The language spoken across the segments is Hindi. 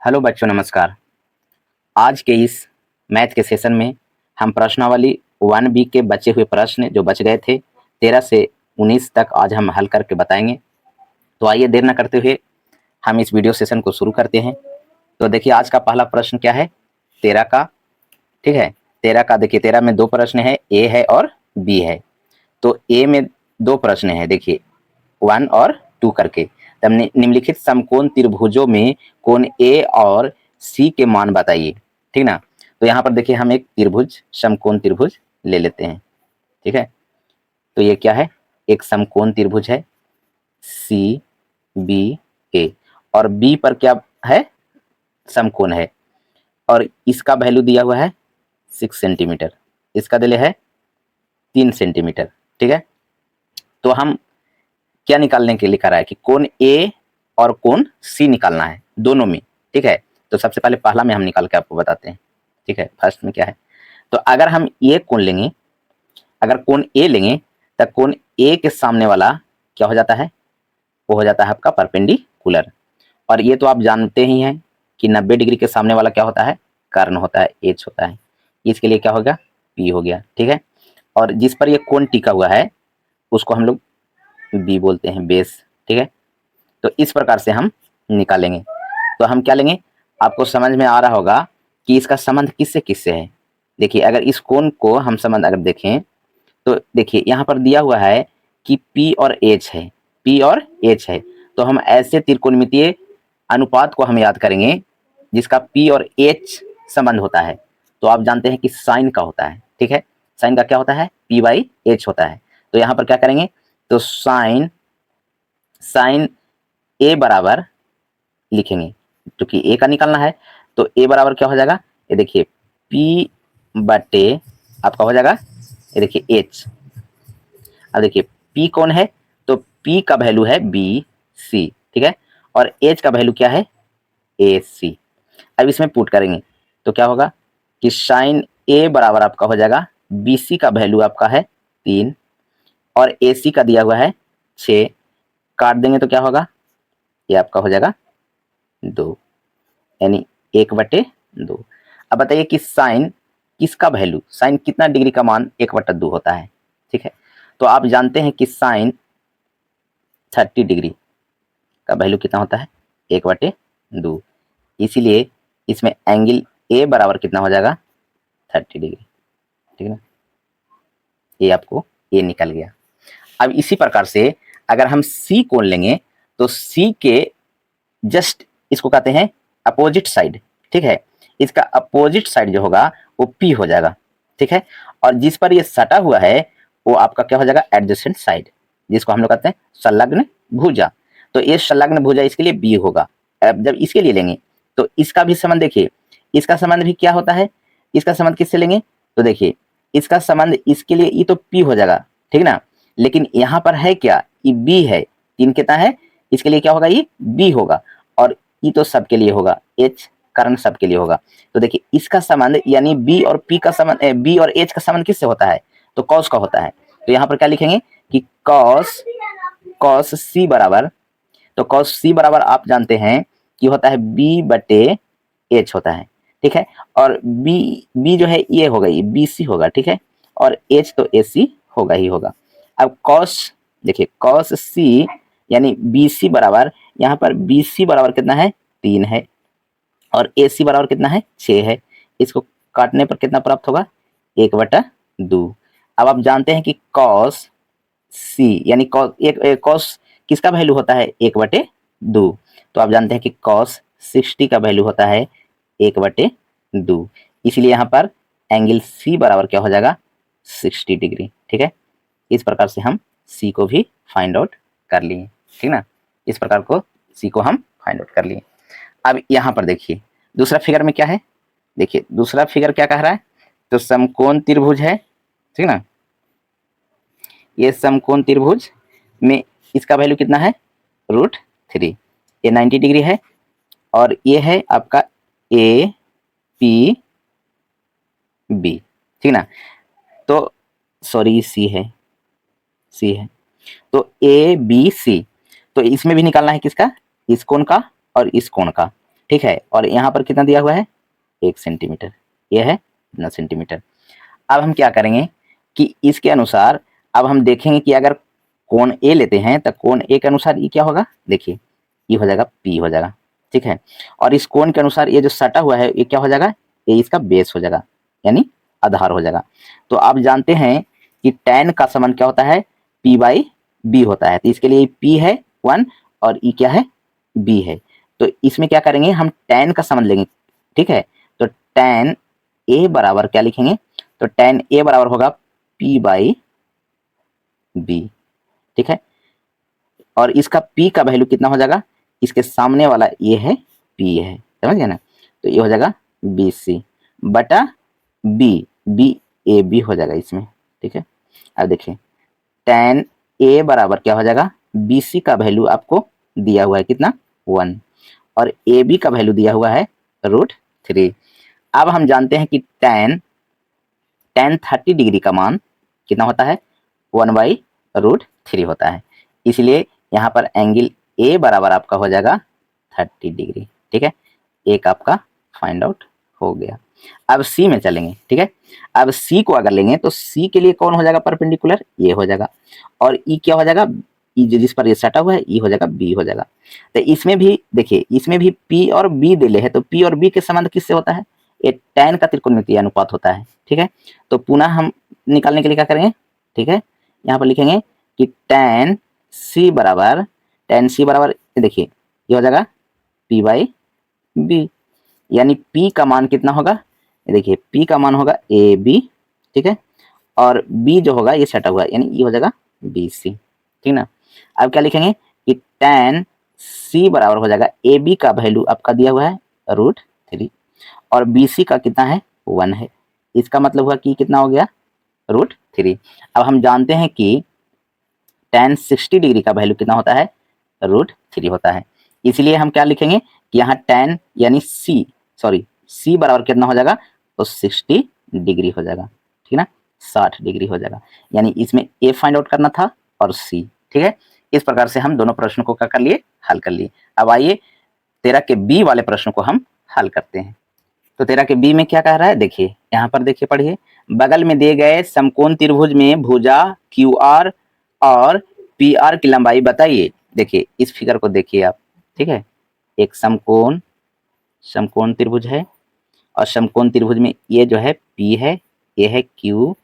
हेलो बच्चों, नमस्कार। आज के इस मैथ के सेशन में हम प्रश्नावली 1B के बचे हुए प्रश्न जो बच गए थे 13 से 19 तक आज हम हल करके बताएंगे। तो आइए देर न करते हुए हम इस वीडियो सेशन को शुरू करते हैं। तो देखिए आज का पहला प्रश्न क्या है, 13 का। ठीक है, 13 का देखिए 13 में दो प्रश्न है, ए है और बी है। तो ए में दो प्रश्न है, देखिए 1 और 2 करके। तब निम्नलिखित समकोण त्रिभुजों में कोण ए और सी के मान बताइए। ठीक ना। तो यहाँ पर देखिए हम एक त्रिभुज समकोण त्रिभुज ले लेते हैं। ठीक है, तो ये क्या है, एक समकोण त्रिभुज है सी बी ए, और बी पर क्या है, समकोण है, और इसका वैल्यू दिया हुआ है 6 सेंटीमीटर, इसका दिले है 3 सेंटीमीटर। ठीक है, तो हम क्या निकालने के लिए करा है कि कोण ए और कोण सी निकालना है दोनों में। ठीक है, तो सबसे पहले पहला में हम निकाल के आपको बताते हैं। ठीक है, फर्स्ट में क्या है, तो अगर हम ये कोण लेंगे, अगर कोण ए लेंगे तो कोण ए के सामने वाला क्या हो जाता है, वो हो जाता है आपका परपेंडिकुलर। और ये तो आप जानते ही हैं कि 90 डिग्री के सामने वाला क्या होता है, कर्ण होता है, एच होता है। इसके लिए क्या होगा, पी हो गया। ठीक है, और जिस पर ये कोण टिका हुआ है उसको हम लोग बी बोलते हैं, बेस। ठीक है, तो इस प्रकार से हम निकालेंगे। तो हम क्या लेंगे, आपको समझ में आ रहा होगा कि इसका संबंध किससे किससे है। देखिए अगर इस कोण को हम संबंध अगर देखें तो देखिए यहाँ पर दिया हुआ है कि P और H है, P और H है। तो हम ऐसे त्रिकोणमितीय अनुपात को हम याद करेंगे जिसका P और H संबंध होता है। तो आप जानते हैं कि साइन का होता है। ठीक है, साइन का क्या होता है, P/H होता है। तो यहाँ पर क्या करेंगे, तो साइन ए बराबर लिखेंगे, क्योंकि ए का निकालना है। तो ए बराबर क्या हो जाएगा, ये देखिए पी बटे आपका हो जाएगा, ये देखिए एच। अब देखिए पी कौन है, तो पी का वैल्यू है बी सी। ठीक है, और एच का वैल्यू क्या है, ए सी। अब इसमें पुट करेंगे तो क्या होगा कि साइन ए बराबर आपका हो जाएगा, बी सी का वैल्यू आपका है 3 और ए सी का दिया हुआ है 6। काट देंगे तो क्या होगा, ये आपका हो जाएगा 2, यानी 1/2। अब बताइए कि साइन किसका वैल्यू, साइन कितना डिग्री का मान 1/2 होता है। ठीक है, तो आप जानते हैं कि साइन 30 डिग्री का वैल्यू कितना होता है, 1/2। इसीलिए इसमें एंगल ए बराबर कितना हो जाएगा, 30 डिग्री। ठीक है ना, ये आपको ये निकल गया। अब इसी प्रकार से अगर हम सी कोण लेंगे तो सी के जस्ट इसको कहते हैं अपोजिट साइड। ठीक है, इसका अपोजिट साइड जो होगा वो पी हो जाएगा। ठीक है, और जिस पर ये सटा हुआ है वो आपका क्या हो जाएगा, एडजेसेंट साइड, जिसको हम लोग कहते हैं संलग्न भुजा। तो ये संलग्न भुजा इसके लिए बी होगा। अब जब इसके लिए लेंगे तो इसका भी संबंध देखिए, इसका संबंध भी क्या होता है, इसका संबंध किससे लेंगे, तो देखिए इसका संबंध इसके लिए ये तो पी हो जाएगा। ठीक ना, लेकिन यहाँ पर है क्या, ये बी है, 3 कितना है, इसके लिए क्या होगा, ये बी होगा। और ई तो सबके लिए होगा, एच कारण सबके लिए होगा। तो देखिए इसका संबंध यानी बी और पी का संबंध, बी और एच का संबंध किससे होता है, तो कॉस का होता है। तो यहाँ पर क्या लिखेंगे कि कॉस कॉस सी बराबर, तो कॉस सी बराबर आप जानते हैं कि होता है बी बटे एच होता है। ठीक है, और बी बी जो है ये होगा, ये बी सी होगा। ठीक है, और एच तो ए सी होगा ही होगा। अब कॉस देखिए कॉस सी यानी बी सी बराबर, यहाँ पर बी सी बराबर कितना है, 3 है, और ए सी बराबर कितना है, 6 है। इसको काटने पर कितना प्राप्त होगा, 1/2। अब आप जानते हैं कि कॉस सी यानी कॉस किसका वैल्यू होता है, 1/2। तो आप जानते हैं कि कॉस 60 का वैल्यू होता है 1/2। इसलिए यहाँ पर एंगल सी बराबर क्या हो जाएगा, 60 डिग्री। ठीक है, इस प्रकार से हम सी को भी फाइंड आउट कर लिए। ठीक ना, इस प्रकार को सी को हम फाइंड आउट कर लिए। अब यहाँ पर देखिए दूसरा फिगर में क्या है, देखिए दूसरा फिगर क्या कह रहा है, तो समकोण त्रिभुज है। ठीक ना, ये समकोण त्रिभुज में इसका वैल्यू कितना है, √3। ये 90 डिग्री है, और ये है आपका ए पी बी। ठीक ना, तो सॉरी सी है, सी है, तो ए बी सी। तो इसमें भी निकालना है किसका, इस कोण का और इस कोण का। ठीक है, और यहाँ पर कितना दिया हुआ है 1 सेंटीमीटर, ये है 9 सेंटीमीटर। अब हम क्या करेंगे कि इसके अनुसार अब हम देखेंगे कि अगर कोण ए लेते हैं तो कोण ए के अनुसार ये क्या होगा, देखिए ये हो जाएगा पी हो जाएगा, ठीक है। और इस कोण के अनुसार ये जो सटा हुआ है ये क्या हो जाएगा, ये इसका बेस हो जाएगा, यानी आधार हो जाएगा। तो आप जानते हैं कि tan का संबंध क्या होता है, p बाई बी होता है। तो इसके लिए p है 1 और e क्या है, b है। तो इसमें क्या करेंगे, हम tan का संबंध लेंगे, ठीक है। तो tan a बराबर क्या लिखेंगे, तो tan a बराबर होगा p बाई बी, ठीक है। और इसका p का वैल्यू कितना हो जाएगा, इसके सामने वाला ये है p है, समझ गए ना। तो ये हो जाएगा बी सी बटा बी, बी ए बी हो जाएगा इसमें, ठीक है। अब देखिए tan a बराबर क्या हो जाएगा, बी सी का वैल्यू आपको दिया हुआ है कितना 1 और ए बी का वैल्यू दिया हुआ है √3। अब हम जानते हैं कि tan 30 डिग्री का मान कितना होता है 1/√3 होता है। इसलिए यहाँ पर एंगल ए बराबर आपका हो जाएगा 30 डिग्री, ठीक है। एक आपका फाइंड आउट हो गया। अब सी में चलेंगे, ठीक है। अब सी को अगर लेंगे तो सी के लिए कौन हो जाएगा परपेंडिकुलर, ये हो जाएगा। और ई क्या हो जाएगा, ई जिस पर ये सटा हुआ है ई हो जाएगा बी हो जाएगा। तो इसमें भी देखिए, इसमें भी पी और बी दिले है, तो पी और बी के संबंध किससे होता है, ये tan का त्रिकोणमितीय अनुपात होता है, ठीक है। तो पुनः हम निकालने के लिए क्या करेंगे, ठीक है, यहाँ पर लिखेंगे कि tan c बराबर देखिए ये हो जाएगा p बाई बी, यानी p का मान कितना होगा, देखिए p का मान होगा ए बी, ठीक है। और b जो होगा ये सटा हुआ है, यानी ये हो जाएगा बी सी, ठीक ना। अब क्या लिखेंगे कि tan c बराबर हो जाएगा ए बी का वैल्यू आपका दिया हुआ है √3 और बी सी का कितना है 1 है। इसका मतलब हुआ कि कितना हो गया √3। अब हम जानते हैं कि tan 60 डिग्री का वैल्यू कितना होता है √3 होता है। इसलिए हम क्या लिखेंगे कि यहाँ tan यानी c बराबर कितना हो जाएगा, तो 60 डिग्री हो जाएगा, ठीक ना, 60 डिग्री हो जाएगा। यानी इसमें a फाइंड आउट करना था और c, ठीक है। इस प्रकार से हम दोनों प्रश्नों को क्या कर लिए, हल कर लिए। अब आइए 13 के बी वाले प्रश्न को हम हल करते हैं। तो 13 के बी में क्या कह रहा है, देखिए यहाँ पर देखिए पढ़िए, बगल में दिए गए समकोण त्रिभुज में भुजा क्यू आर और पी आर की लंबाई बताइए। देखिए इस फिगर को देखिए आप, ठीक है। एक समकोण त्रिभुज है और समकोण त्रिभुज में ये जो है पी है, ये है क्यू,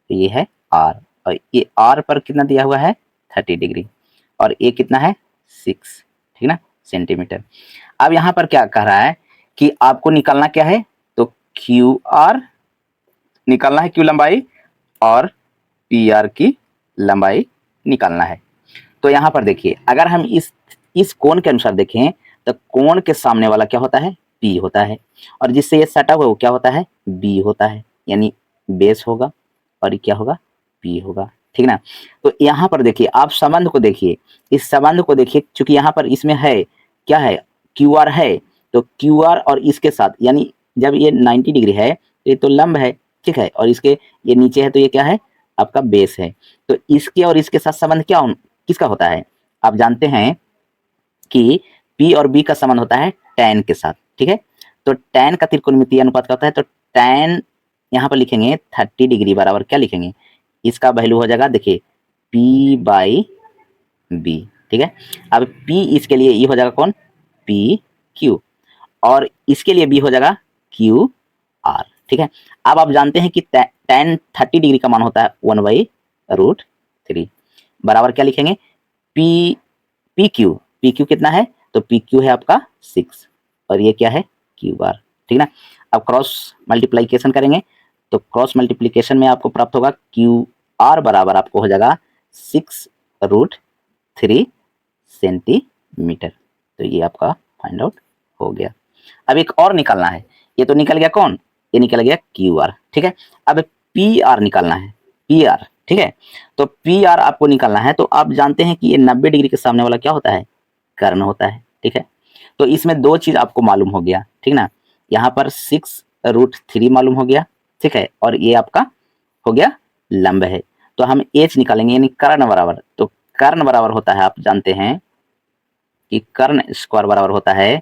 ये है आर, और ये आर पर कितना दिया हुआ है 30 डिग्री और ये कितना है 6, ठीक ना, सेंटीमीटर। अब यहाँ पर क्या कह रहा है कि आपको निकालना क्या है, तो क्यू आर निकालना है, क्यू लंबाई, और पी आर की लंबाई निकालना है। तो यहाँ पर देखिए अगर हम इस कोण के अनुसार देखें तो कोण के सामने वाला क्या होता है पी होता है, और जिससे ये सटा हुआ वो क्या होता है बी होता है, यानी बेस होगा और ये क्या होगा पी होगा, ठीक ना। तो यहाँ पर देखिए आप संबंध को देखिए, इस संबंध को देखिए, चूंकि यहाँ पर इसमें है क्या है क्यू आर है, तो क्यू आर और इसके साथ यानी जब ये 90 डिग्री है तो ये तो लंब है, ठीक है, और इसके ये नीचे है तो ये क्या है आपका बेस है। तो इसके और इसके साथ संबंध क्या किसका होता है, आप जानते हैं कि P और B का संबंध होता है tan के साथ, ठीक है। तो tan का त्रिकोणमितीय अनुपात क्या होता है, तो tan यहाँ पर लिखेंगे 30 डिग्री बराबर क्या लिखेंगे, इसका वैल्यू हो जाएगा देखिए P बाई बी, ठीक है। अब P इसके लिए ये हो जाएगा कौन पी क्यू और इसके लिए B हो जाएगा क्यू आर, ठीक है। अब आप जानते हैं कि tan 30 डिग्री का मान होता है 1/√3 बराबर क्या लिखेंगे पी क्यू कितना है, तो पी क्यू है आपका 6 और ये क्या है क्यू बार, ठीक ना। अब क्रॉस मल्टीप्लीकेशन करेंगे तो क्रॉस मल्टीप्लीकेशन में आपको प्राप्त होगा क्यू आर बराबर आपको हो जाएगा 6√3 सेंटीमीटर। तो ये आपका फाइंड आउट हो गया। अब एक और निकालना है, ये तो निकल गया कौन, ये निकल गया क्यू आर, ठीक है। अब पी आर निकालना है, पी आर, ठीक है। तो पी आर आपको निकालना है, तो आप जानते हैं कि ये 90 डिग्री के सामने वाला क्या होता है कर्ण होता है, ठीक है। तो इसमें दो चीज आपको मालूम हो गया, ठीक ना, यहाँ पर 6√3 मालूम हो गया, ठीक है, और ये आपका हो गया लंब है। तो हम एच निकालेंगे यानी कर्ण बराबर, तो कर्ण बराबर होता है आप जानते हैं कि कर्ण स्क्वायर बराबर होता है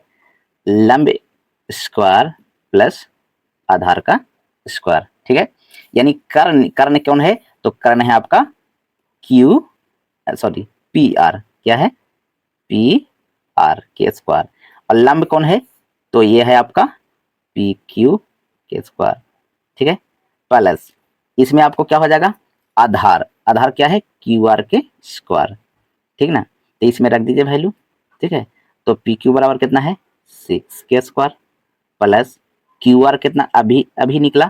लंब स्क्वायर प्लस आधार का स्क्वायर, ठीक है। यानी कर्ण, कर्ण कौन है, तो कर्ण है आपका क्यू, सॉरी पी आर, क्या है, पी आर के स्क्वायर। और लंब कौन है, तो ये है आपका पी क्यू के स्क्वायर, ठीक है। प्लस इसमें आपको क्या हो जाएगा, आधार, आधार क्या है, क्यू आर के स्क्वायर, ठीक ना। तो इसमें रख दीजिए वैल्यू, ठीक है। तो पी क्यू बराबर कितना है, 6 के स्क्वायर, प्लस क्यू आर कितना अभी अभी निकला,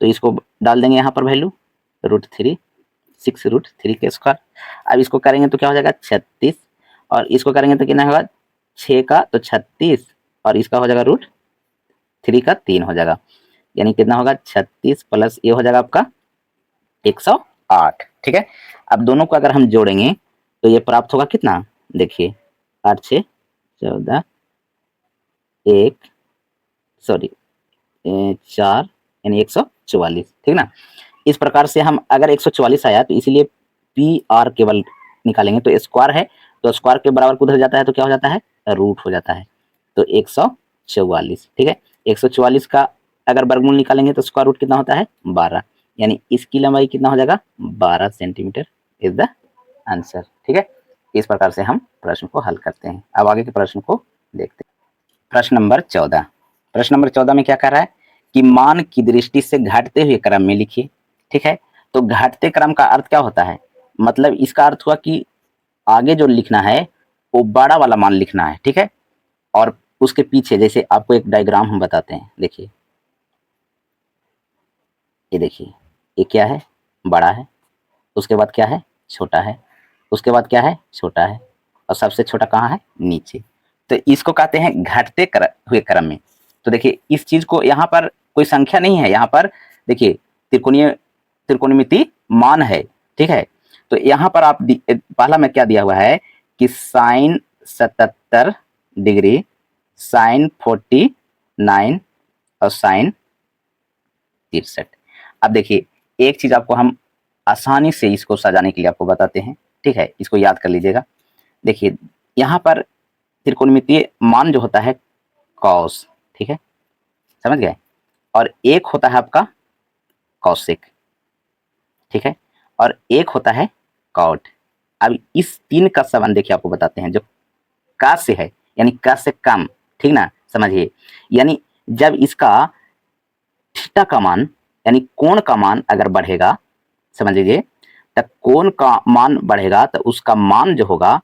तो इसको डाल देंगे यहाँ पर वैल्यू √3, 6√3 के स्क्वायर। अब इसको करेंगे तो क्या हो जाएगा 36, और इसको करेंगे तो कितना होगा 6 का तो 36, और इसका हो जाएगा √3 का 3 हो जाएगा, यानी कितना होगा 36 प्लस ये हो जाएगा आपका 108, ठीक है। अब दोनों को अगर हम जोड़ेंगे तो ये प्राप्त होगा कितना, देखिए 8 6 14, 1 सॉरी 4 यानी 144, ठीक ना। इस प्रकार से हम अगर 144 आया तो इसीलिए पी आर केवल निकालेंगे, तो स्क्वायर है तो स्क्वायर के बराबर उधर जाता है तो क्या हो जाता है, रूट हो जाता है, तो 144, ठीक है। 144 का अगर वर्गमूल निकालेंगे तो स्क्वायर रूट कितना होता है 12, यानी इसकी लंबाई कितना हो जाएगा 12 सेंटीमीटर इज द आंसर, ठीक है। इस प्रकार से हम प्रश्न को हल करते हैं। अब आगे के प्रश्न को देखते हैं। प्रश्न नंबर 14, प्रश्न नंबर 14 में क्या कर रहा है कि मान की दृष्टि से घटते हुए क्रम में लिखिए, ठीक है। तो घटते क्रम का अर्थ क्या होता है, मतलब इसका अर्थ हुआ कि आगे जो लिखना है वो बड़ा वाला मान लिखना है, ठीक है। और उसके पीछे जैसे आपको एक डायग्राम हम बताते हैं, देखिए ये देखिए, ये क्या है, बड़ा है, उसके बाद क्या है, छोटा है, उसके बाद क्या है, छोटा है, और सबसे छोटा कहाँ है, नीचे। तो इसको कहते हैं घटते हुए क्रम में। तो देखिए इस चीज को यहाँ पर कोई संख्या नहीं है, यहाँ पर देखिए त्रिकोणीय त्रिकोणमिति मान है, ठीक है। तो यहाँ पर आप पहला में क्या दिया हुआ है कि साइन 77 डिग्री, साइन 49 और साइन 63। अब देखिए एक चीज आपको हम आसानी से इसको सजाने के लिए आपको बताते हैं, ठीक है, इसको याद कर लीजिएगा। देखिए यहाँ पर त्रिकोणमितीय मान जो होता है कॉस, ठीक है, समझ गए, और एक होता है आपका कौशिक, ठीक है, और एक होता है कॉट। अब इस तीन का संबंध देखिए आपको बताते हैं, जो का से है यानी का से कम, ठीक ना, समझिए। यानी जब इसका थीटा का मान यानी कोण का मान अगर बढ़ेगा, समझ लीजिए, तब कोण का मान बढ़ेगा तो उसका मान जो होगा,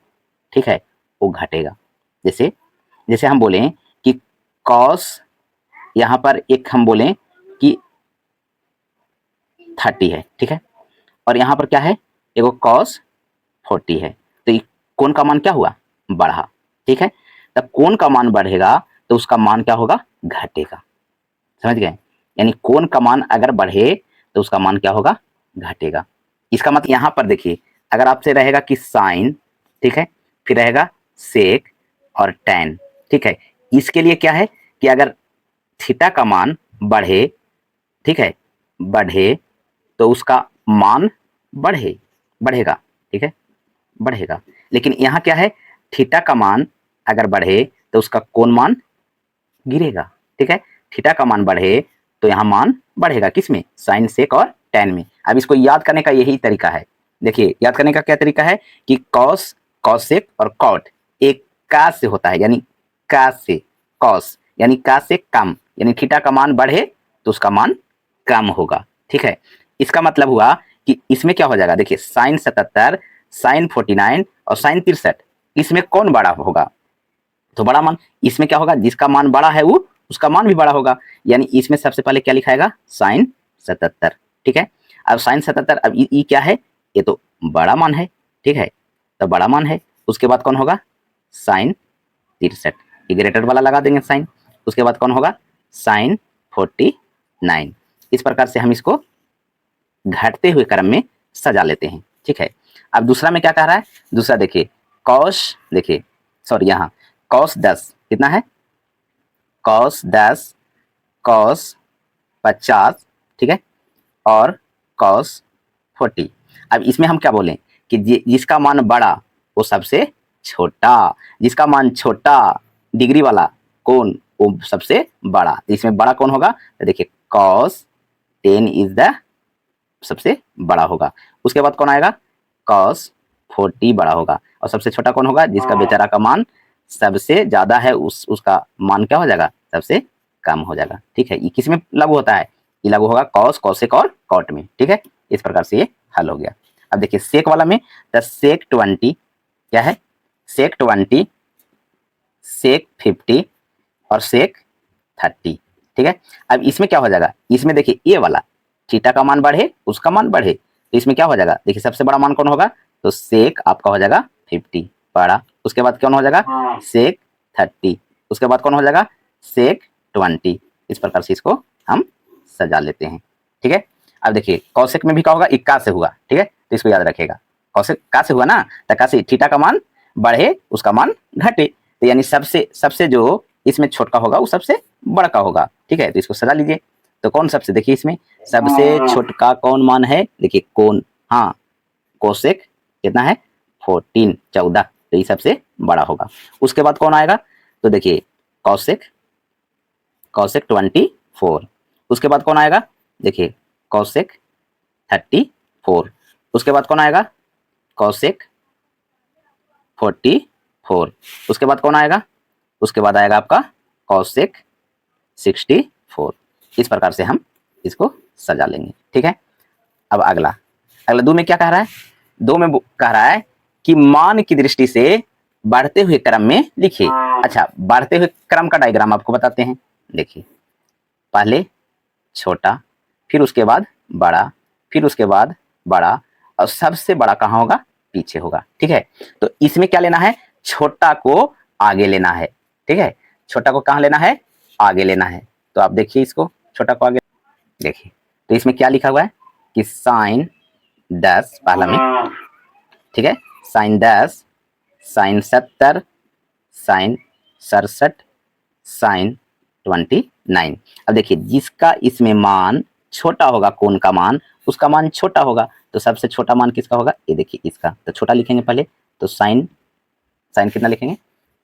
ठीक है, वो घटेगा। जैसे जैसे हम बोलें कि कॉस, यहाँ पर एक हम बोलें कि 30 है, ठीक है, और यहाँ पर क्या है, एगो कॉस 40 है, तो ये कोण का मान क्या हुआ, बढ़ा, ठीक है। तब कोण का मान बढ़ेगा तो उसका मान क्या होगा, घटेगा, समझ गए। यानी कोण का मान अगर बढ़े तो उसका मान क्या होगा, घटेगा। इसका मतलब यहाँ पर देखिए अगर आपसे रहेगा कि साइन, ठीक है, फिर रहेगा सेक और टैन, ठीक है। इसके लिए क्या है कि अगर थीटा का मान बढ़े, ठीक है, बढ़े तो उसका मान बढ़ेगा, ठीक है, बढ़ेगा। लेकिन यहाँ क्या है, थीटा का मान अगर बढ़े तो उसका कोण मान गिरेगा, ठीक है। थीटा का मान बढ़े तो यहाँ मान बढ़ेगा, किसमें, साइन सेक और टैन में। अब इसको याद करने का यही तरीका है, देखिए याद करने का क्या तरीका है कि कॉस, कॉसेक और कॉट एक का से होता है, यानी का से, कॉस यानी का से कम, यानी थीटा का मान बढ़े तो उसका मान कम होगा, ठीक है। इसका मतलब हुआ कि इसमें क्या हो जाएगा, देखिए साइन 77, साइन 49 और साइन 63, इसमें कौन बड़ा होगा, तो बड़ा मान इसमें क्या होगा, जिसका मान बड़ा है वो उसका मान भी बड़ा होगा, यानी इसमें सबसे पहले क्या लिखाएगा, साइन 77, ठीक है। अब साइन 77, अब ये क्या है, ये तो बड़ा मान है, ठीक है, तो बड़ा मान है, उसके बाद कौन होगा, साइन 63, ये ग्रेटर वाला लगा देंगे साइन, उसके बाद कौन होगा, साइन 49। इस प्रकार से हम इसको घटते हुए क्रम में सजा लेते हैं, ठीक है। अब दूसरा में क्या कह रहा है, दूसरा देखिए कॉस, देखिए सॉरी यहाँ कॉस 10 कितना है, कॉस 10, कॉस 50, ठीक है, और कॉस 40। अब इसमें हम क्या बोलें कि जिसका मान बड़ा वो सबसे छोटा, जिसका मान छोटा डिग्री वाला कोण वो सबसे बड़ा। इसमें बड़ा कौन होगा, तो देखिए cos 10 इज द सबसे बड़ा होगा। उसके बाद कौन आएगा, cos 40 बड़ा होगा। और सबसे छोटा कौन होगा, जिसका बेचारा का मान सबसे ज्यादा है, उसका मान क्या हो जाएगा, सबसे कम हो जाएगा। ठीक है, ये किस में लागू होता है, ये लागू होगा cos, cosec और cot में। ठीक है, इस प्रकार से ये हल हो गया। अब देखिए सेक वाला में, द सेक 20 क्या है, सेक 20, सेक 50 और सेक 30। ठीक है, अब इसमें क्या हो जाएगा, इसमें देखिए ये वाला थीटा का मान बढ़े उसका मान बढ़े, तो इसमें क्या हो जाएगा, देखिए सबसे बड़ा मान कौन होगा, तो सेक आपका हो जाएगा 50 बड़ा। उसके बाद कौन हो जाएगा, सेक 30। उसके बाद कौन हो जाएगा, सेक 20। इस प्रकार से इसको हम सजा लेते हैं। ठीक है, अब देखिए कौशिक में भी क्या होगा, इक्का से हुआ। ठीक है, तो इसको याद रखेगा, कौशिक का से हुआ ना, तो का से थीटा का मान बढ़े उसका मान घटे, तो यानी सबसे जो इसमें छोटा होगा वो सबसे बड़ा का होगा। ठीक है, तो इसको सजा लीजिए। तो कौन सबसे, देखिए इसमें सबसे छोटा कौन मान है, देखिए कौन, हाँ कोसेक कितना है 14, तो ये सबसे बड़ा होगा। उसके बाद कौन आएगा, तो देखिए कौशिक 24। उसके बाद कौन आएगा, देखिए कौशिक 34। उसके बाद कौन आएगा, कौशिक 44। उसके बाद कौन आएगा, उसके बाद आएगा आपका कौशिक 64। इस प्रकार से हम इसको सजा लेंगे। ठीक है, अब अगला दो में क्या कह रहा है, दो में कह रहा है कि मान की दृष्टि से बढ़ते हुए क्रम में लिखिए। अच्छा, बढ़ते हुए क्रम का डायग्राम आपको बताते हैं। देखिए पहले छोटा, फिर उसके बाद बड़ा, फिर उसके बाद बड़ा, और सबसे बड़ा कहाँ होगा, पीछे होगा। ठीक है, तो इसमें क्या लेना है, छोटा को आगे लेना है। ठीक है, छोटा को कहाँ लेना है, आगे लेना है। तो आप देखिए इसको, छोटा को आगे देखिए, तो इसमें क्या लिखा हुआ है कि साइन 10 पहला में, ठीक है, साइन 10, साइन 70, साइन 67, साइन 29। अब देखिए जिसका इसमें मान छोटा होगा, कोण का मान, उसका मान छोटा होगा। तो सबसे छोटा मान किसका होगा, ये देखिए इसका, तो छोटा लिखेंगे पहले, तो साइन कितना लिखेंगे,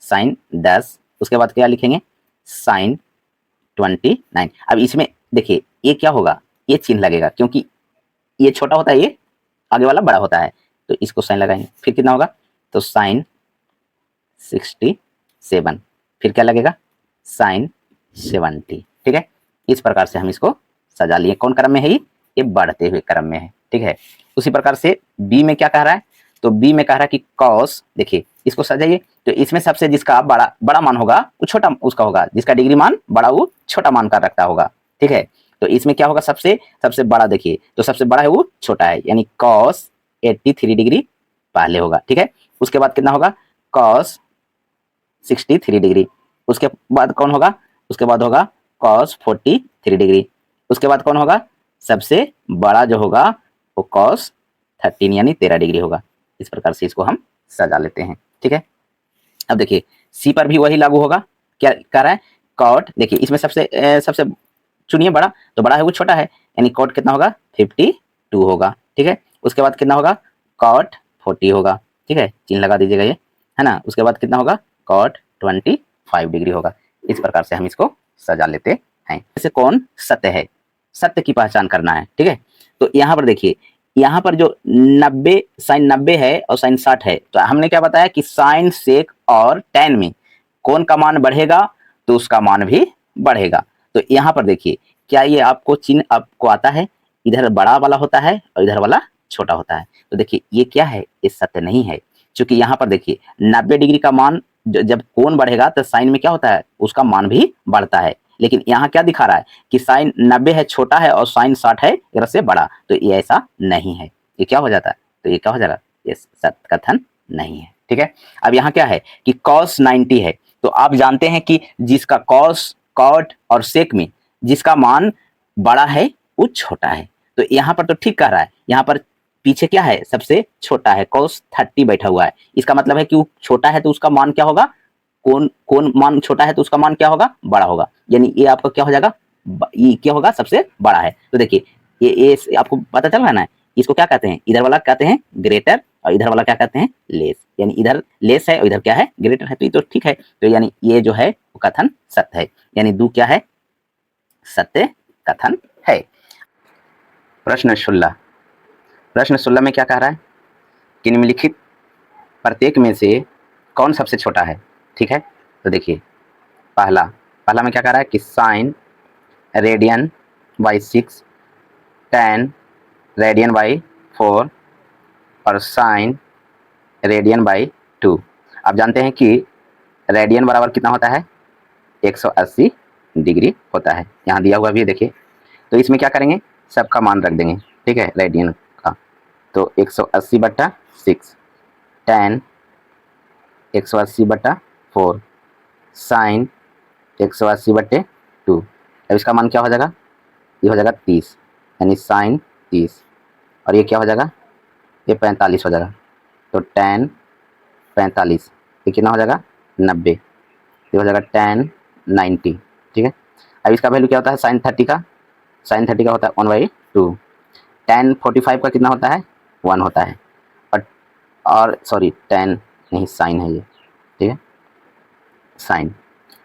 साइन 10। उसके बाद क्या लिखेंगे, साइन 29। अब इसमें देखिए ये क्या होगा, ये चिन्ह लगेगा, क्योंकि ये छोटा होता है, ये आगे वाला बड़ा होता है, तो इसको साइन लगाएंगे। फिर कितना होगा, तो साइन 67, फिर क्या लगेगा, साइन 70। ठीक है, इस प्रकार से हम इसको सजा लिए। कौन क्रम में है, ये बढ़ते हुए क्रम में है। ठीक है, उसी प्रकार से बी में क्या कह रहा है, तो बी में कह रहा है कि कॉस, देखिए इसको सजाइए, तो इसमें सबसे जिसका बड़ा मान होगा वो छोटा उसका होगा, जिसका डिग्री मान बड़ा वो छोटा मान का रखता होगा। ठीक है, तो इसमें क्या होगा, सबसे बड़ा, देखिए तो सबसे बड़ा है वो छोटा है, यानी कॉस 83 डिग्री पहले होगा। ठीक है, उसके बाद कितना होगा, कॉस 63 डिग्री। उसके बाद कौन होगा, उसके बाद होगा कॉस 43 डिग्री। उसके बाद कौन होगा, सबसे बड़ा जो होगा वो कॉस 13 यानी 13 डिग्री होगा। इस प्रकार से इसको हम सजा लेते हैं। ठीक है, अब देखिए सी पर भी वही लागू होगा। क्या कह रहा है, कॉट, देखिए इसमें सबसे चुनिए बड़ा, तो बड़ा है वो छोटा है, यानी कॉट कितना होगा, 52 होगा। ठीक है, उसके बाद कितना होगा, कॉट 40 होगा। ठीक है, चिन्ह लगा दीजिएगा ये, है ना। उसके बाद कितना होगा, कॉट 25 डिग्री होगा। इस प्रकार से हम इसको सजा लेते हैं। जैसे कौन सत्य है, सत्य की पहचान करना है। ठीक है, तो यहाँ पर देखिए, यहाँ पर जो 90 साइन 90 है और साइन 60 है, तो हमने क्या बताया कि साइन सेक और tan में कौन का मान बढ़ेगा तो उसका मान भी बढ़ेगा। तो यहाँ पर देखिए क्या ये आपको चिन्ह आपको आता है, इधर बड़ा वाला होता है और इधर वाला छोटा होता है। तो देखिए ये क्या है, ये सत्य नहीं है, क्योंकि यहाँ पर देखिए 90 डिग्री का मान जब कोण बढ़ेगा तो साइन में क्या होता है, उसका मान भी बढ़ता है। लेकिन यहाँ क्या दिखा रहा है कि साइन 90 है छोटा है और साइन 60 है इधर से बड़ा, तो ये ऐसा नहीं है। ये क्या हो जाता है, तो ये क्या हो जाएगा, ये सत्य कथन नहीं है। ठीक है, अब यहाँ क्या है कि cos 90 है, तो आप जानते हैं कि जिसका cos, cot और sec में जिसका मान बड़ा है वो छोटा है। तो यहाँ पर तो ठीक कह रहा है, यहाँ पर पीछे क्या है, सबसे छोटा है, cos 30 बैठा हुआ है। इसका मतलब है कि वो छोटा है तो उसका मान क्या होगा, कौन मान छोटा है तो उसका मान क्या होगा, बड़ा होगा। यानी ये आपका क्या हो जाएगा, ये क्या होगा, सबसे बड़ा है। तो देखिए ये आपको पता चल रहा है ना, इसको क्या कहते हैं, इधर वाला कहते हैं ग्रेटर और इधर वाला क्या कहते हैं लेस, यानी इधर लेस है और इधर क्या है ग्रेटर है, तो ये तो ठीक है। तो यानी ये जो है वो कथन सत्य है, यानी दू क्या है सत्य कथन है। प्रश्न 16, प्रश्न 16 में क्या कह रहा है कि निम्नलिखित प्रत्येक में से कौन सबसे छोटा है। ठीक है, तो देखिए पहला पहला में क्या कह रहा है कि sine radian by 6, tan radian by 4 और साइन रेडियन बाई 2। आप जानते हैं कि रेडियन बराबर कितना होता है 180 डिग्री होता है, यहाँ दिया हुआ भी है देखिए। तो इसमें क्या करेंगे सबका मान रख देंगे, ठीक है, रेडियन का। तो 180/6, टेन 180/4, साइन 180/2। अब इसका मान क्या हो जाएगा, ये हो जाएगा 30, यानी साइन 30, और ये क्या हो जाएगा ये 45 हो जाएगा। तो टेन 45, ये कितना हो जाएगा 90, ये हो जाएगा टेन 90। ठीक है, अब इसका वैल्यू क्या होता है साइन 30 का, साइन 30 का होता है 1/2। टेन 45 का कितना होता है 1 होता है, और सॉरी टेन नहीं साइन है ये, ठीक है साइन।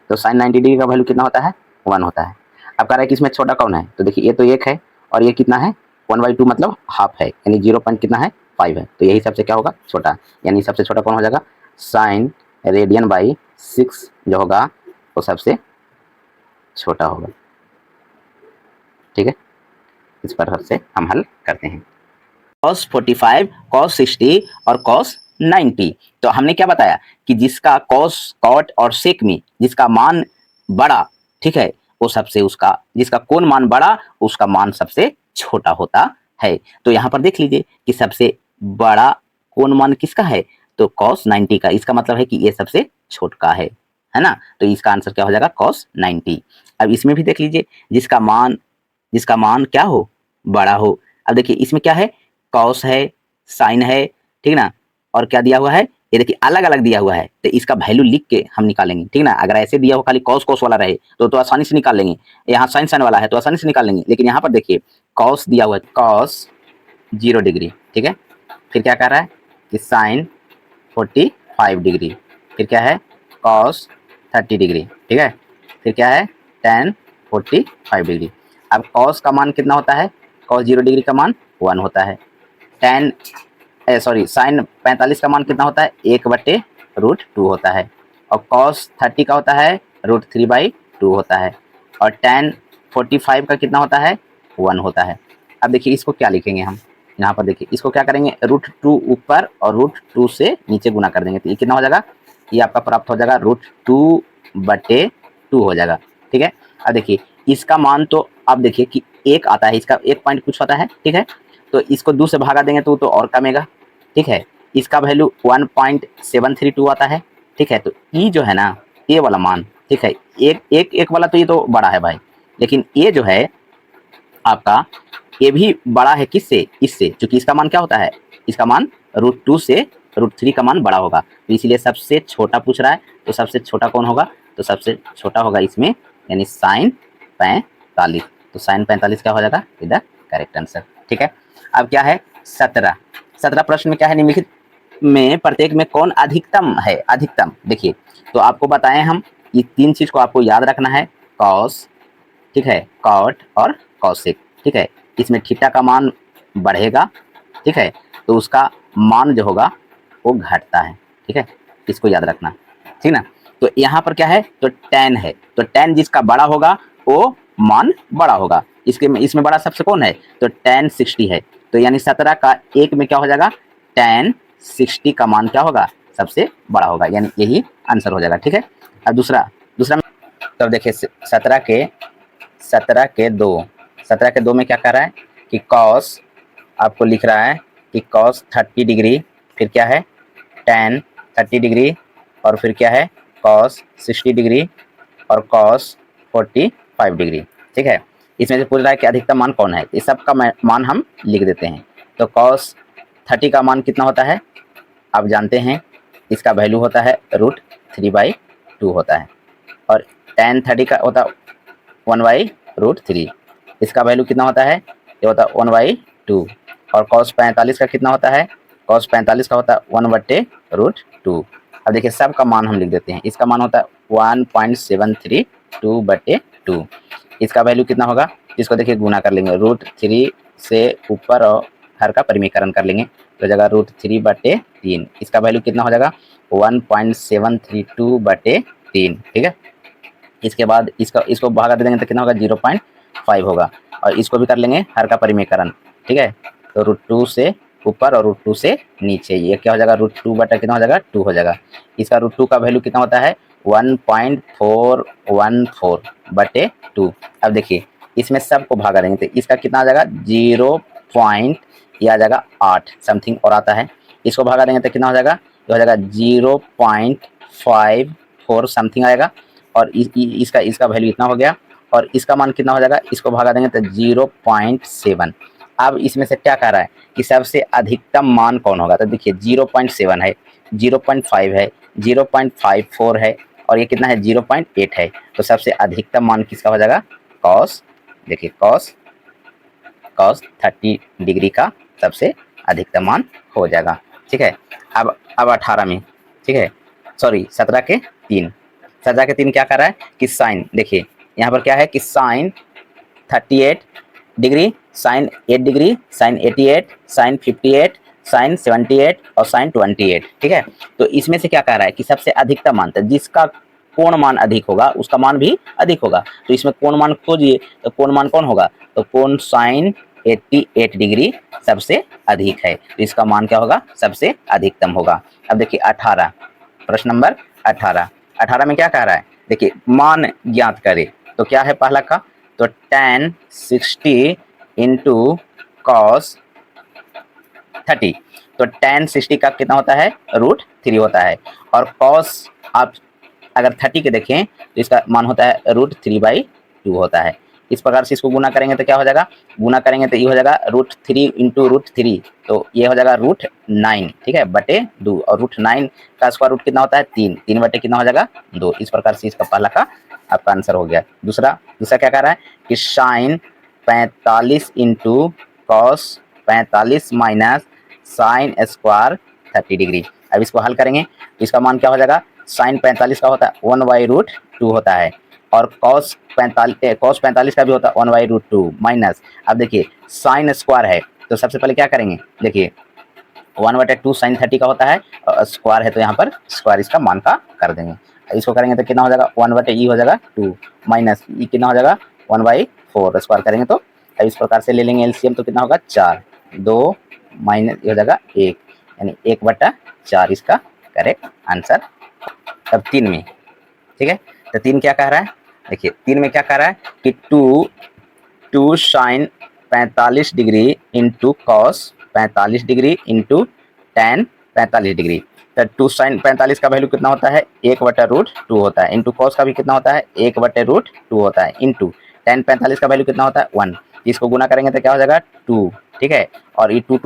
तो साइन 90 डिग्री का वैल्यू कितना होता है 1 होता है। अब कह रहा है कि इसमें छोटा कौन है, तो देखिए ये तो 1 है और ये कितना है 1/2 मतलब हाफ है, यानी 0 पॉइंट कितना है 5 है, तो यही सबसे क्या होगा छोटा, यानी सबसे छोटा कौन हो जाएगा साइन रेडियन बाई 6 जो होगा वो सबसे छोटा होगा। ठीक है, इस पर से हम हल करते हैं cos 45, cos 60 और cos 90। तो हमने क्या बताया कि जिसका cos, cot और sec में जिसका मान बड़ा, ठीक है, वो सबसे उसका जिसका कोण मान बड़ा उसका मान सबसे छोटा होता है। तो यहाँ पर देख लीजिए कि सबसे बड़ा कोण मान किसका है, तो cos 90 का, इसका मतलब है कि ये सबसे छोटा है ना। तो इसका आंसर क्या हो जाएगा cos 90। अब इसमें भी देख लीजिए जिसका मान क्या हो बड़ा हो। अब देखिए इसमें क्या है कॉस है, साइन है, ठीक ना, और क्या दिया हुआ है ये देखिए अलग अलग दिया हुआ है, तो इसका वैल्यू लिख के हम निकालेंगे, ठीक ना। अगर ऐसे दिया हो खाली कॉस कॉस वाला रहे तो आसानी से निकाल लेंगे, यहाँ साइन साइन वाला है तो आसानी से निकाल लेंगे, लेकिन यहाँ पर देखिए कॉस दिया हुआ है कॉस 0 डिग्री, ठीक है, फिर क्या कर रहा है कि साइन 45 डिग्री, फिर क्या है कॉस 30 डिग्री, ठीक है, फिर क्या है टेन 45 डिग्री। अब कॉस का मान कितना होता है, कॉस 0 डिग्री का मान 1 होता है, टेन सॉरी साइन 45 का मान कितना होता है 1/√2 होता है, और कॉस 30 का होता है √3/2 होता है, और टेन 45 का कितना होता है 1 होता है। अब देखिए इसको क्या लिखेंगे हम, यहाँ पर देखिए इसको क्या करेंगे √2 ऊपर और √2 से नीचे गुना कर देंगे, तो ये कितना हो जाएगा, ये आपका प्राप्त हो जाएगा √2/2 हो जाएगा। ठीक है, अब देखिए इसका मान तो अब देखिए कि 1 आता है, इसका 1 पॉइंट कुछ होता है, ठीक है, तो इसको 2 से भागा देंगे तो और कमेगा, ठीक है, इसका वैल्यू 1.732 आता है, ठीक है। तो ई जो है ना ये वाला मान, ठीक है, एक वाला तो ये तो बड़ा है भाई, लेकिन ये जो है आपका ये भी बड़ा है किससे, इससे, क्योंकि इसका मान क्या होता है, इसका मान √2 से √3 का मान बड़ा होगा, तो इसलिए सबसे छोटा पूछ रहा है, तो सबसे छोटा कौन होगा, तो सबसे छोटा होगा इसमें यानी साइन 45, तो साइन 45 क्या हो जाएगा इधर करेक्ट आंसर। ठीक है, अब क्या है 17 प्रश्न में क्या है निम्नलिखित में प्रत्येक में कौन अधिकतम है, अधिकतम देखिए तो आपको बताएं हम ये 3 चीज को आपको याद रखना है, कॉस, ठीक है, कॉट और कॉसेक, ठीक है, इसमें थीटा का मान बढ़ेगा, ठीक है, तो उसका मान जो होगा वो घटता है, ठीक है, इसको याद रखना, ठीक ना। तो यहाँ पर क्या है तो tan है, तो tan जिसका बड़ा होगा वो मान बड़ा होगा, इसमें बड़ा सबसे कौन है तो tan 60 है, तो यानी 17 का 1 में क्या हो जाएगा tan 60 का मान क्या होगा सबसे बड़ा होगा, यानी यही आंसर हो जाएगा। ठीक है, अब दूसरा में तब देखिए 17 के 2 में क्या कर रहा है कि कॉस आपको लिख रहा है कि कॉस 30 डिग्री, फिर क्या है tan 30 डिग्री, और फिर क्या है कॉस 60 डिग्री और कॉस 45 डिग्री। ठीक है, इसमें से पूछ रहा है कि अधिकतम मान कौन है, इस सब का मान हम लिख देते हैं। तो कॉस 30 का मान कितना होता है आप जानते हैं, इसका वैल्यू होता है √3/2 होता है, और tan 30 का होता 1/√3, इसका वैल्यू कितना होता है ये होता है 1/2, और कॉस 45 का कितना होता है, कॉस 45 का होता है 1/√2। अब देखिए सब का मान हम लिख देते हैं। इसका मान होता है 1.732/2। इसका वैल्यू कितना होगा, इसको देखिए गुना कर लेंगे, √3 से ऊपर और हर का परिमीकरण कर लेंगे तो जगह √3/3। इसका वैल्यू कितना हो जाएगा 1.732/3। ठीक है, इसके बाद इसको भागा दे देंगे तो कितना होगा 0.5 होगा, और इसको भी कर लेंगे हर का परिमीकरण। ठीक है, तो √2 से ऊपर और √2 से नीचे, ये क्या हो जाएगा √2 बटा कितना हो जाएगा 2 हो जाएगा। इसका √2 का वैल्यू कितना होता है 1.414/2। अब देखिए इसमें सबको भागा देंगे तो इसका कितना आ जाएगा 0 पॉइंट, ये आ जाएगा 8 समथिंग और आता है। इसको भागा देंगे तो कितना हो जाएगा, ये हो जाएगा 0.54 समथिंग आएगा, और इसका इसका वैल्यू इतना हो गया, और इसका मान कितना हो जाएगा, इसको भागा देंगे तो 0.7। अब इसमें से क्या कह रहा है कि सबसे अधिकतम मान कौन होगा, तो देखिए 0.7 है, 0.5 है, 0.54 है, और ये कितना है 0.8 है। तो सबसे अधिकतम मान किसका हो जाएगा, कॉस, देखिए कॉस 30 डिग्री का सबसे अधिकतम मान हो जाएगा। ठीक है, अब 18 में, ठीक है सॉरी 17 के 3, 17 के 3 क्या कर रहा है कि साइन, देखिए यहाँ पर क्या है कि sine 38 degree, sine 8 degree, sine 88, sine 58, sine 78 और साइन 28। ठीक है, तो इसमें से क्या कह रहा है कि सबसे अधिकतम मान, तो जिसका कोण मान अधिक होगा उसका मान भी अधिक होगा, तो इसमें कोण मान खोजिए, तो कोण मान कौन होगा, तो कोण साइन 88 डिग्री सबसे अधिक है, तो इसका मान क्या होगा सबसे अधिकतम होगा। अब देखिए 18, प्रश्न नंबर 18 में क्या कह रहा है, देखिए मान ज्ञात करें, तो क्या है पहला का, तो tan 60 इंटू कॉस 30, तो tan 60 का कितना होता है √3 होता है, और कॉस आप अगर 30 के देखें तो इसका मान होता है √3/2 होता है। इस प्रकार से इसको गुना करेंगे तो क्या हो जाएगा, गुना करेंगे तो ये हो जाएगा √3 इंटू √3, तो ये हो जाएगा √9, ठीक है बटे 2, और √9 का स्क्वायर रूट कितना होता है 3, 3 बटे कितना हो जाएगा 2। इस प्रकार से इसका पहला का आपका आंसर हो गया। दूसरा क्या कह रहा है कि sine 45 into cos 45 minus sine square 30 degree. अब इसको हल करेंगे तो इसका मान क्या हो जाएगा, साइन 45 का होता है 1/√2 होता है, और कॉस 45 का भी होता है 1/√2 माइनस, अब देखिए साइन स्क्वायर है तो सबसे पहले क्या करेंगे, देखिए 1/2 साइन 30 का होता है, और स्क्वायर है तो यहाँ पर स्क्वायर इसका मान का कर देंगे। इसको करेंगे तो कितना हो जाएगा 1/e हो जाएगा 2 माइनस ई कितना हो जाएगा 1/4, स्क्वायर करेंगे तो इस प्रकार से ले लेंगे एलसीएम, तो कितना होगा 4, 2 माइनस हो जाएगा 1, यानी 1/4 इसका करेक्ट आंसर। अब 3 में, ठीक है, तो 3 क्या कह रहा है, देखिए 3 में क्या कह रहा है कि 2 sine 45 degree into cos 45 degree into tan 45 degree, तो 2 साइन 45 का वैल्यू कितना होता है 1/√2 होता है, इंटू कॉस का भी कितना होता है 1/√2 होता है, इंटू टेन 45 का वैल्यू कितना होता है 1, इसको गुना करेंगे तो क्या हो जाएगा 2, ठीक है, और ये 2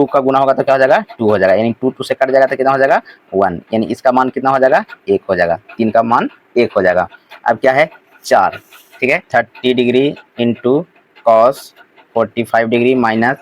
का गुना होगा तो क्या हो जाएगा 2 हो जाएगा, यानी 2 से कट जाएगा तो कितना हो जाएगा 1, यानी इसका मान कितना हो जाएगा 1 हो जाएगा, 3 का मान 1 हो जाएगा। अब क्या है 4, ठीक है 30 degree into cos 45 degree minus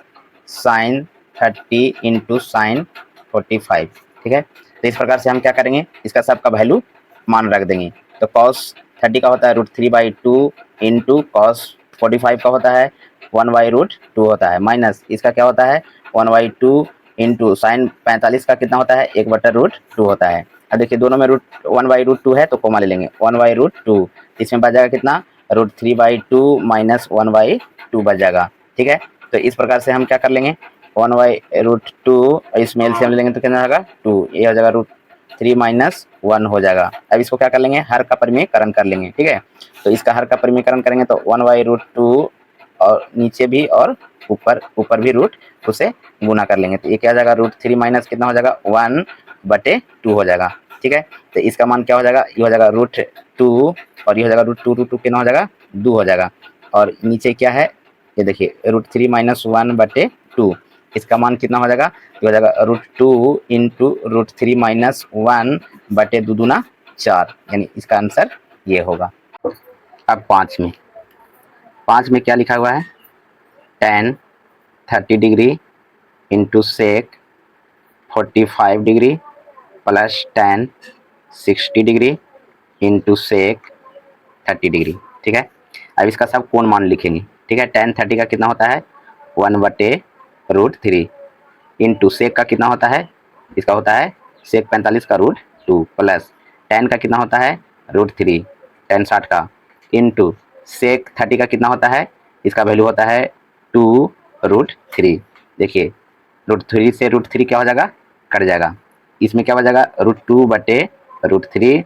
sine 30 into sine 45, ठीक है, तो इस प्रकार से हम क्या करेंगे, इसका सबका वैल्यू मान रख देंगे, तो कॉस 30 का होता है √3/2 इंटू कॉस 45 का होता है 1/√2 होता है, माइनस इसका क्या होता है 1/2 इंटू साइन 45 का कितना होता है 1/√2 होता है। अब देखिए दोनों में 1/√2 है तो कोमा ले लेंगे 1/√2, इसमें बच जाएगा कितना √3/2 माइनस 1/2 बच जाएगा, ठीक है, तो इस प्रकार से हम क्या कर लेंगे 1/√2, इसमें एलसीएम ले लेंगे तो कितना होगा 2, ये हो जाएगा √3 माइनस 1 हो जाएगा। अब इसको क्या कर लेंगे हर का परिमीकरण कर लेंगे, ठीक है, तो इसका हर का परिमीकरण करेंगे तो 1/√2 और नीचे भी और ऊपर भी रूट उसे गुना कर लेंगे, तो ये क्या हो जाएगा √3 माइनस कितना हो जाएगा 1/2 हो जाएगा, ठीक है, तो इसका मान क्या हो जाएगा, ये हो जाएगा √2 और ये हो जाएगा √2 कितना हो जाएगा 2 हो जाएगा, और नीचे क्या है ये देखिए √3 माइनस 1/2, इसका मान कितना हो जाएगा, ये हो जाएगा √2 इंटू √3 माइनस 1/2 दूना 4, यानी इसका आंसर ये होगा। अब 5 में क्या लिखा हुआ है tan 30 degree into sec 45 degree plus tan 60 degree into sec 30 degree. ठीक है, अब इसका सब कोण मान लिखेंगे। ठीक है, टेन 30 का कितना होता है 1/√3 इंटू सेक का कितना होता है, इसका होता है सेक 45 का √2 प्लस टेन का कितना होता है √3 टेन 60 का इंटू सेक 30 का कितना होता है, इसका वैल्यू होता है 2√3। देखिए √3 से √3 क्या हो जाएगा, कट जाएगा, इसमें क्या बचेगा √2/√3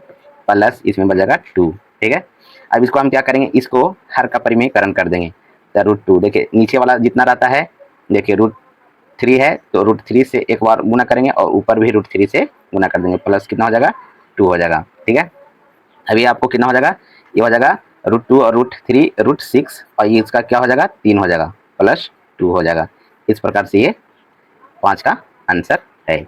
प्लस इसमें बचेगा 2। ठीक है, अब इसको हम क्या करेंगे, इसको हर का परिमेयकरण कर देंगे। तो √2 देखिए नीचे वाला जितना रहता है, देखिए √3 है तो √3 से एक बार गुना करेंगे और ऊपर भी √3 से गुना कर देंगे, प्लस कितना हो जाएगा 2 हो जाएगा। ठीक है, अभी आपको कितना हो जाएगा, ये हो जाएगा √2 और √3 √6 और ये इसका क्या हो जाएगा 3 हो जाएगा प्लस 2 हो जाएगा। इस प्रकार से ये 5 का आंसर है।